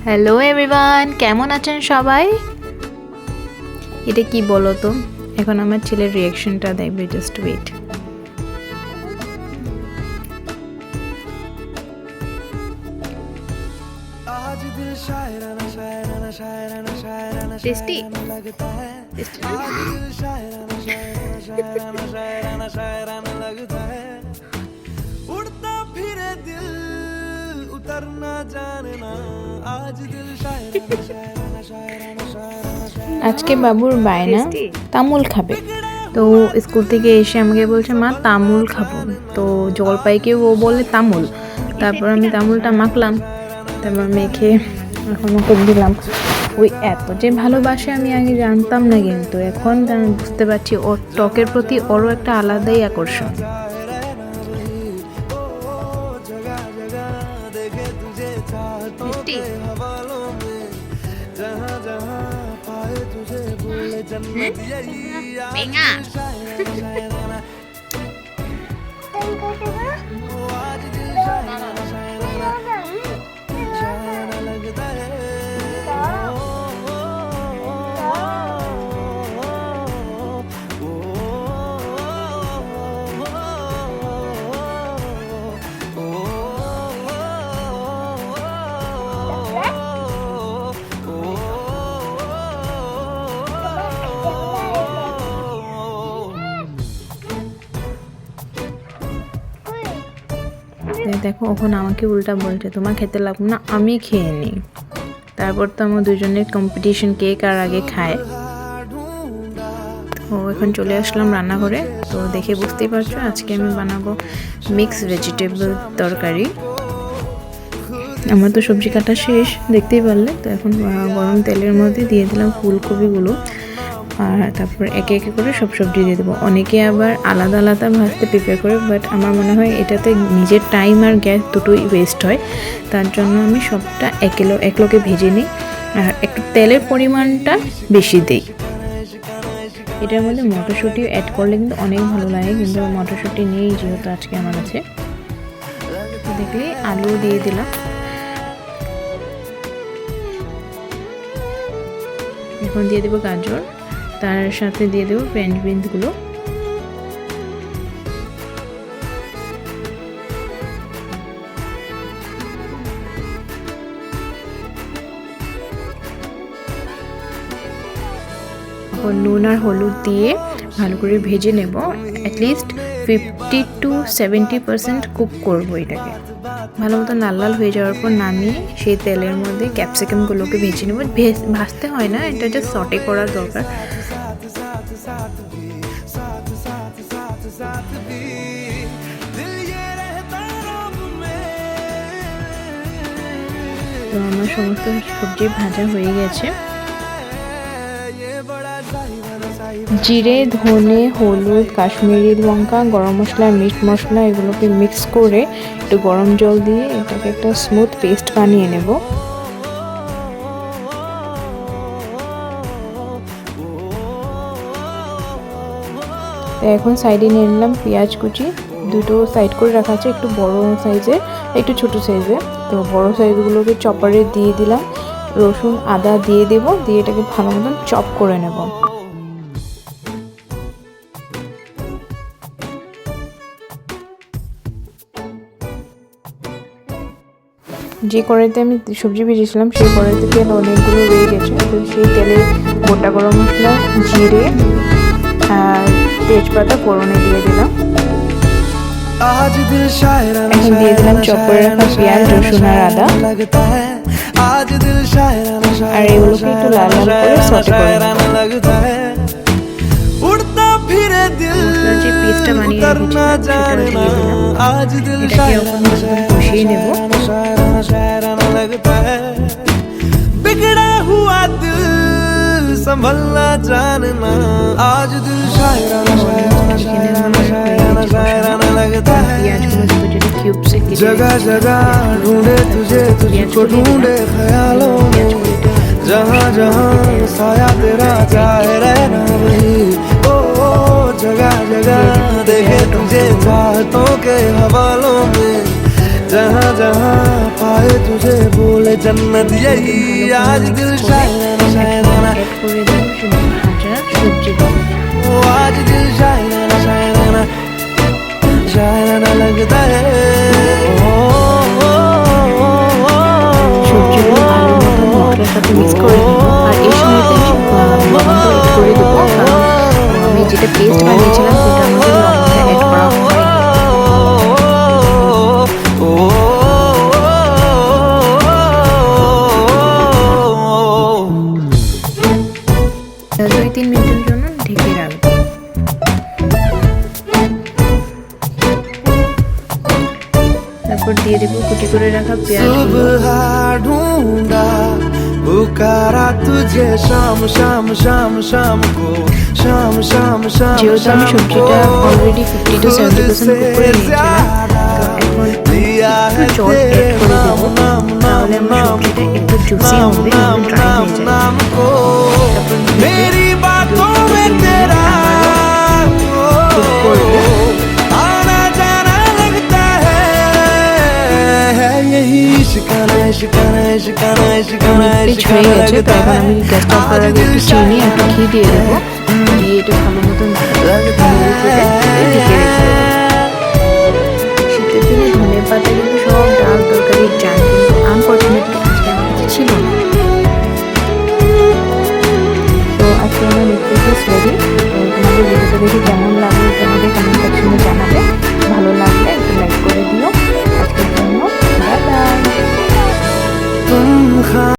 Hello everyone, কেমন আছেন সবাই? এটা কি বলো তো, এখন আমার ছেলের রিয়াকশনটা দেখবে, জাস্ট ওয়েট। টেস্টি টেস্টি আজকে বাবুর বায়না তামুল খাবে, তো স্কুল থেকে এসে আমাকে বলছে মা তামুল খাবো। তো জলপাইকে ও বলে তামুল। তারপর আমি তামুলটা মাখলাম, তারপর মেখে এখন ওকে দিলাম। ওই এত যে ভালোবাসে আমি আগে জানতাম না, কিন্তু এখন আমি বুঝতে পারছি ওর ত্বকের প্রতি ওরও একটা আলাদাই আকর্ষণ। দেখো এখন আমাকে উল্টা বলছে তোমার খেতে লাগবে না, আমি খেয়ে নিই। তারপর তো আমার দুজনের কম্পিটিশন, কে কার আগে খায়। তো এখন চলে আসলাম রান্নাঘরে। তো দেখে বুঝতেই পারছো আজকে আমি বানাবো মিক্স ভেজিটেবল তরকারি। আমার তো সবজি কাটা শেষ, দেখতেই পারলে। তো এখন গরম তেলের মধ্যে দিয়ে দিলাম ফুলকপিগুলো, আর তারপর একে একে করে সব সবজি দিয়ে দেবো। অনেকে আবার আলাদা আলাদা ভাজতে প্রিপেয়ার করে, বাট আমার মনে হয় এটাতে নিজের টাইম আর গ্যাস দুটোই ওয়েস্ট হয়। তার জন্য আমি সবটা একলোকে ভেজে নিই, আর একটু তেলের পরিমাণটা বেশি দিই। এটার মধ্যে মটরশুঁটিও অ্যাড করলে কিন্তু অনেক ভালো লাগে, কিন্তু মটরশুঁটি নেই যেহেতু আজকে আমার কাছে। দেখলে আলু দিয়ে দিলাম, এখন দিয়ে দেবো গাজর, তার সাথে দিয়ে দেবো ফ্রেঞ্চ বিনসগুলো। এখন নুন আর হলুদ দিয়ে ভালো করে ভেজে নেব, অ্যাটলিস্ট 50 to 70% কুক করবো এটাকে। ভালো মতো লাল লাল হয়ে যাওয়ার পর নামিয়ে সেই তেলের মধ্যে ক্যাপসিকামগুলোকে ভেজে নেব। ভাজতে হয় না, এটা জাস্ট সটে করার দরকার। তো আমার সমস্ত সবজি ভাজা হয়ে গেছে। জিরে, ধনে, হলুদ, কাশ্মীরি লঙ্কা, গরম মশলা, মিট মশলা এগুলোকে মিক্স করে একটু গরম জল দিয়ে এটাকে একটা স্মুথ পেস্ট বানিয়ে নেব। তো এখন সাইডে নিয়ে নিলাম পেঁয়াজ কুচি, দুটো সাইড করে রাখা আছে, একটু বড় সাইজের একটু ছোট সাইজের। তো বড় সাইজগুলোকে চপারে দিয়ে দিলাম। রসুন আদা দিয়ে দেব, দিয়ে এটাকে ভালো মতন চপ করে নেব। যে কড়াইতে আমি সবজি ভেজেছিলাম সেই কড়াইতে তেল অনেকগুলো রয়ে গেছে। তো সেই তেলে গোটা গরম মশলা, জিরে আর তেজপাতা ফোড়নে দিয়ে দিলাম। এখন দিয়ে দিলাম চপ করে রাখা পেঁয়াজ, রসুন আর আদা, আর এগুলোকে একটু লাল লাল করে সটে করে যে পেস্টটা বানিয়ে রেখেছিলাম সেটা দিয়ে দিলাম। এটাকে এখন কষিয়ে নেব। बिगड़ा हुआ दिल संभलना जानना आज दिल शायराना लगता है। जगह जगह ढूंढे तुझे, तुझको ढूंढे ख्यालों में, जहाँ जहाँ साया तेरा चाहे रहना वही। ओ जगह जगह देखे तुझे चाहतों के हवालों में, जहाँ जहाँ पाए तुझे बोले जन्नत यही आज दिल शायराना शायराना অ্যাড করে দেবো শুধু ভাজা সবজিগুলো। ओ आज दिल शायराना शायराना शायराना लगता है সবজিগুলো ভালো মতো মশলার সাথে মিক্স করে নেব। আর এই সময়তে লবণটা অ্যাড করে দেবো, কারণ আমি যেটা পেস্ট বানিয়েছিলাম সেটার মধ্যে লবণটা অ্যাড করা হয়নি। দুই তিন মিনিটের জন্য ঢেকে রাখবো। তারপর দিয়ে দেবো কুচি করে রাখা পেঁয়াজগুলো। सुबह ढूंढा पुकारा तुझे शाम शाम शाम शाम को शाम शाम शाम যেহেতু আমি সবজিটা অলরেডি 50 to 70% কুক করে নিয়েছিলাম, তো এখন একটু জল অ্যাড করে দেবো, তাহলে আমার সবজিটা একটু জুসি হবে এবং ড্রাই হয়ে যায়। তারপর मेरी बातों में तेरा কুক করবো। आना जाना लगता है यही शिकाना शिकाना शिकाना शिकाना পিচ হয়ে গেছে, তো এখন আমি গ্যাসটা অফ করার আগে একটু চিনি আর একটু ঘি দিয়ে দেবো, দিয়ে এটা ভালো মতন শীতের দিনে ধনে পাতা কিন্তু সব ডাল তরকারির চাল, কিন্তু আনফর্চুনেটলি আজকে আমার কাছে ছিল না। তো আজকে আমার মিক্স রেডি।